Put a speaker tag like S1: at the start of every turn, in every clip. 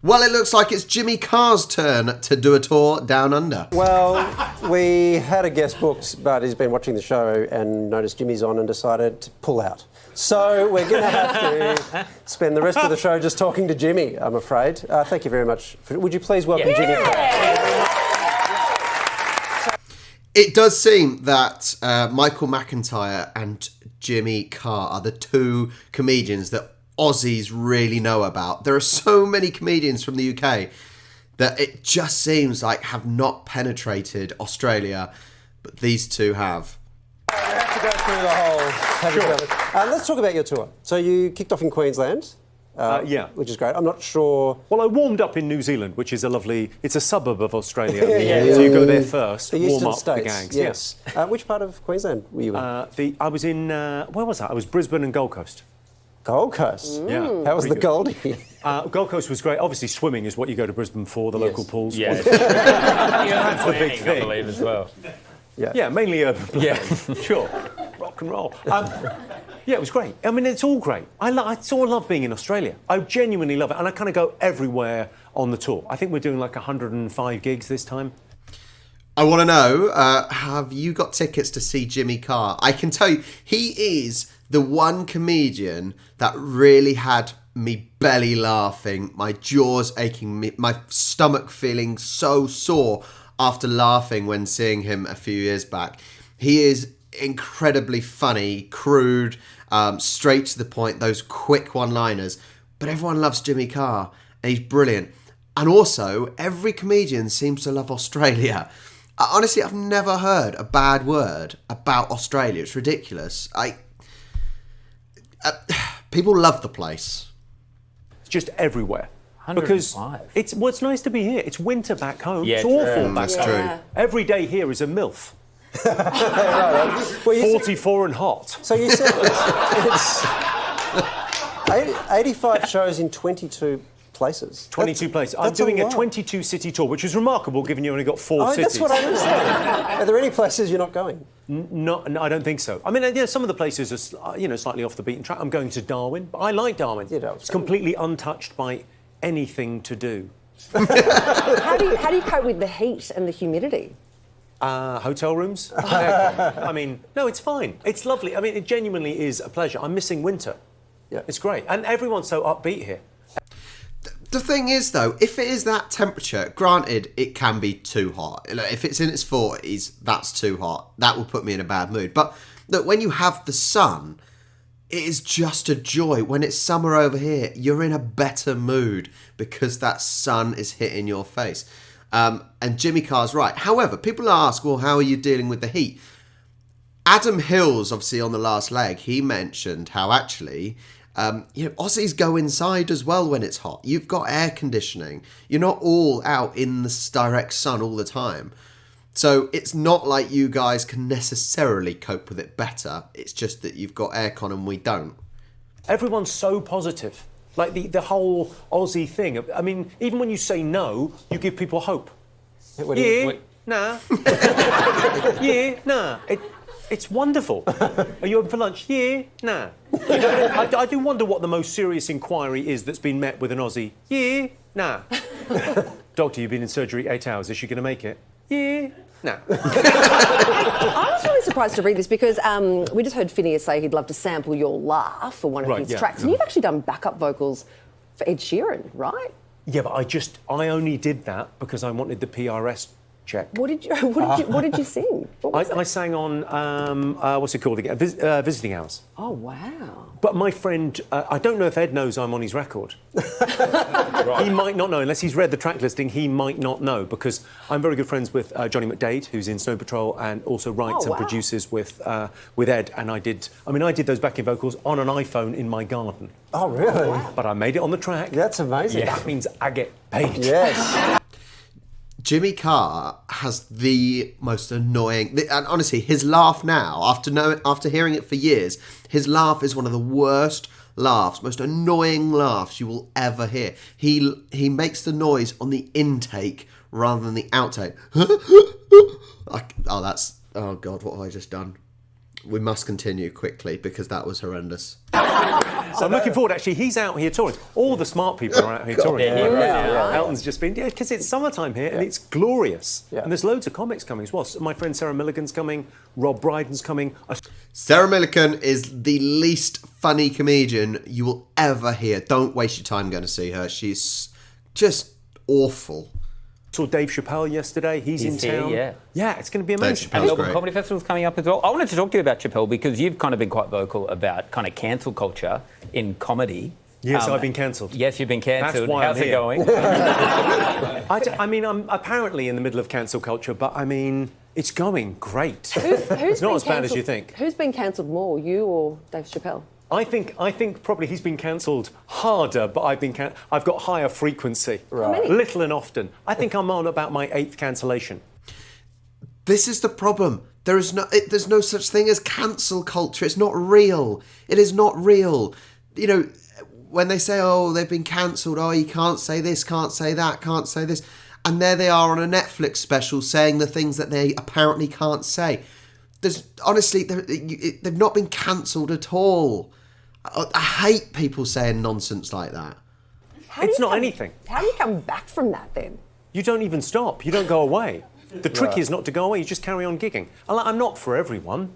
S1: Well, it looks like it's Jimmy Carr's turn to do a tour down under.
S2: Well, we had a guest booked, but he's been watching the show and noticed Jimmy's on and decided to pull out. So we're going to have to spend the rest of the show just talking to Jimmy, I'm afraid. Thank you very much. Would you please welcome Jimmy Carr?
S1: It does seem that Michael McIntyre and Jimmy Carr are the two comedians that Aussies really know about. There are so many comedians from the UK that it just seems like have not penetrated Australia, but these two have.
S2: We have to go through the whole... Sure. Let's talk about your tour. So you kicked off in Queensland.
S3: Yeah.
S2: Which is great. I'm not sure...
S3: Well, I warmed up in New Zealand, which is a lovely... It's a suburb of Australia. So you go there first, warm up the gangs.
S2: Yes. Which part of Queensland were you in?
S3: I was in... where was that? I was Brisbane and Gold Coast.
S2: Gold Coast?
S3: Yeah.
S2: How was the Goldie?
S3: Gold Coast was great. Obviously, swimming is what you go to Brisbane for, the local pools.
S4: Yeah.
S3: That's the big thing.
S4: I believe, as well.
S3: Yeah, mainly urban.
S4: Yeah.
S3: Sure. Rock and roll. Yeah, it was great. I mean, it's all great. I so love being in Australia. I genuinely love it. And I kind of go everywhere on the tour. I think we're doing like 105 gigs this time.
S1: I want to know, have you got tickets to see Jimmy Carr? I can tell you, he is the one comedian that really had me belly laughing, my jaws aching, my stomach feeling so sore after laughing when seeing him a few years back. He is incredibly funny, crude, straight to the point, those quick one-liners. But everyone loves Jimmy Carr, and he's brilliant. And also, every comedian seems to love Australia. Honestly, I've never heard a bad word about Australia. It's ridiculous. People love the place.
S3: It's just everywhere.
S4: 105.
S3: Because it's nice to be here. It's winter back home.
S4: Yeah,
S3: it's awful back
S1: That's
S3: home.
S1: true.
S3: Every day here is a MILF.
S2: Well,
S3: 44 and hot.
S2: So you said it's 85 shows in 22 places.
S3: 22 places. I'm
S2: That's
S3: doing a
S2: lot.
S3: 22-city tour, which is remarkable given you only got 4 cities.
S2: That's what I understand. Are there any places you're not going?
S3: No, I don't think so. I mean, some of the places are, slightly off the beaten track. I'm going to Darwin, but I like Darwin. It's completely untouched by anything to do.
S5: How do you cope with the heat and the humidity?
S3: Hotel rooms. I mean, no, it's fine. It's lovely. I mean, it genuinely is a pleasure. I'm missing winter.
S2: Yeah,
S3: it's great, and everyone's so upbeat here.
S1: The thing is, though, if it is that temperature, granted, it can be too hot. If it's in its 40s, that's too hot. That will put me in a bad mood. But look, when you have the sun, it is just a joy. When it's summer over here, you're in a better mood because that sun is hitting your face. And Jimmy Carr's right. However, people ask, well, how are you dealing with the heat? Adam Hills, obviously, on the last leg, he mentioned how actually... Aussies go inside as well when it's hot. You've got air conditioning. You're not all out in the direct sun all the time. So it's not like you guys can necessarily cope with it better. It's just that you've got aircon and we don't.
S3: Everyone's so positive. Like the whole Aussie thing. I mean, even when you say no, you give people hope. Nah. Yeah, nah. It's wonderful. Are you open for lunch? Yeah, nah. I do wonder what the most serious inquiry is that's been met with an Aussie. Yeah, nah. Doctor, you've been in surgery 8 hours. Is she going to make it? Yeah, nah.
S5: I was really surprised to read this because we just heard Phineas say he'd love to sample your laugh for one of his tracks. And you've actually done backup vocals for Ed Sheeran, right?
S3: Yeah, but I only did that because I wanted the PRS check.
S5: What did you sing?
S3: I sang on what's it called again? Visiting Hours.
S5: Oh wow!
S3: But my friend, I don't know if Ed knows I'm on his record. Right. He might not know unless he's read the track listing. He might not know because I'm very good friends with Johnny McDade, who's in Snow Patrol, and also writes and produces with Ed. And I did those backing vocals on an iPhone in my garden.
S2: Oh really? Wow.
S3: But I made it on the track.
S2: That's amazing.
S3: Yeah. That means I get paid.
S2: Yes.
S1: Jimmy Carr has the most annoying... And honestly, his laugh now, after hearing it for years, his laugh is one of the worst laughs, most annoying laughs you will ever hear. He makes the noise on the intake rather than the outtake. Oh, God, what have I just done? We must continue quickly because that was horrendous.
S3: I'm looking forward. Actually, he's out here touring. All the smart people are out here touring. Elton's just been, because it's summertime here and it's glorious. Yeah. And there's loads of comics coming as well. So my friend Sarah Milligan's coming. Rob Brydon's coming.
S1: Sarah Milligan is the least funny comedian you will ever hear. Don't waste your time going to see her. She's just awful.
S3: Saw Dave Chappelle yesterday. He's in town.
S4: Here,
S3: yeah, it's going to be amazing.
S4: And Melbourne Comedy Festival's coming up as well. I wanted to talk to you about Chappelle because you've kind of been quite vocal about kind of cancel culture in comedy.
S3: Yes, I've been cancelled.
S4: Yes, you've been cancelled.
S3: That's why
S4: How's
S3: I'm
S4: it
S3: here.
S4: going?
S3: I mean, I'm apparently in the middle of cancel culture, but I mean, it's going great.
S5: Who's
S3: it's not
S5: been
S3: as bad as
S5: cancelled-
S3: you think.
S5: Who's been cancelled more, you or Dave Chappelle?
S3: I think probably he's been cancelled harder, but I've got higher frequency.
S5: Right.
S3: Little and often. I think I'm on about my 8th cancellation.
S1: This is the problem. There's no such thing as cancel culture. It's not real. It is not real. You know, when they say, oh, they've been cancelled, oh, you can't say this, can't say that, can't say this. And there they are on a Netflix special saying the things that they apparently can't say. Honestly, they've not been cancelled at all. I hate people saying nonsense like that.
S3: It's not anything.
S5: How do you come back from that then?
S3: You don't even stop. You don't go away. The trick is not to go away. You just carry on gigging. I'm not for everyone.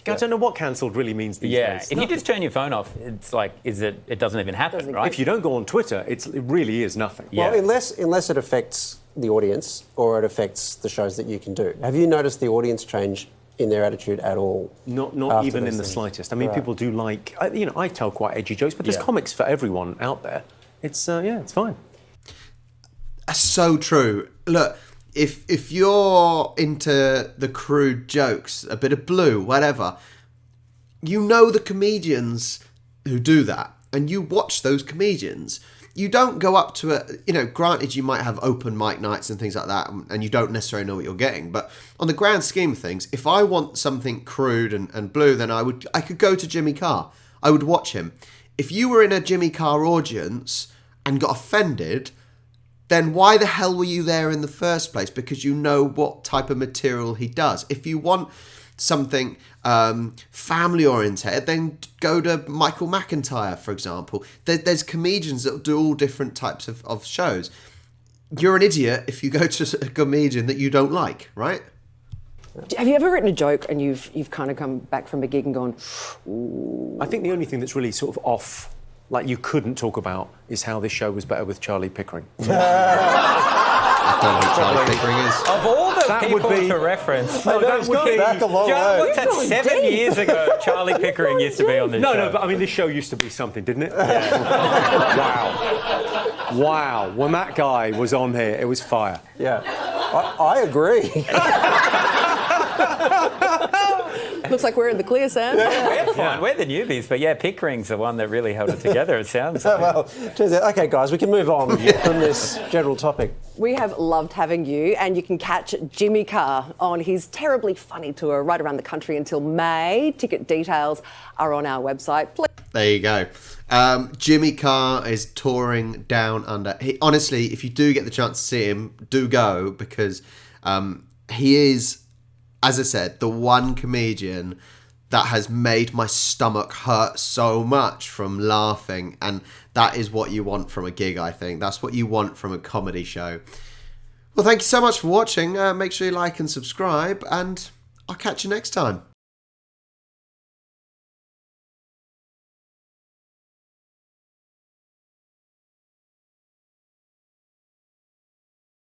S3: I don't know what cancelled really means these days.
S4: If you just turn your phone off, it's like, it doesn't even happen, right?
S3: If you don't go on Twitter, it really is nothing.
S2: Well, unless it affects the audience or it affects the shows that you can do. Have you noticed the audience change in their attitude at all?
S3: Not even in the slightest. I mean, people do like, I tell quite edgy jokes, but there's comics for everyone out there. It's fine.
S1: That's so true. Look, if you're into the crude jokes, a bit of blue, whatever, you know the comedians who do that, and you watch those comedians. You don't go up to granted you might have open mic nights and things like that, and you don't necessarily know what you're getting, but on the grand scheme of things, if I want something crude and blue, then I could go to Jimmy Carr. I would watch him. If you were in a Jimmy Carr audience and got offended, then why the hell were you there in the first place? Because you know what type of material he does. If you want something family oriented, then go to Michael McIntyre, for example. There's comedians that do all different types of shows. You're an idiot if you go to a comedian that you don't like, right?
S5: Have you ever written a joke and you've kind of come back from a gig and gone, ooh?
S3: I think the only thing that's really sort of off, like you couldn't talk about, is how this show was better with Charlie Pickering.
S1: I don't know who Charlie Pickering is.
S4: Of all the
S3: That
S4: people
S3: would be-
S4: to reference,
S3: No, that would be...
S2: Back a long
S4: John,
S2: way.
S4: what's that, 7 years ago, Charlie Pickering used to be on this show.
S3: No, but I mean, this show used to be something, didn't it? Wow. When that guy was on here, it was fire.
S2: Yeah, I agree.
S5: Looks like we're in the clear, Sam.
S4: We're fine. We're the newbies, but Pickering's the one that really held it together, it sounds like.
S2: Well, okay, guys, we can move on from this general topic.
S5: We have loved having you, and you can catch Jimmy Carr on his terribly funny tour right around the country until May. Ticket details are on our website.
S1: There you go. Jimmy Carr is touring down under. Honestly, if you do get the chance to see him, do go, because he is, as I said, the one comedian that has made my stomach hurt so much from laughing. And that is what you want from a gig, I think. That's what you want from a comedy show. Well, thank you so much for watching. Make sure you like and subscribe, and I'll catch you next time.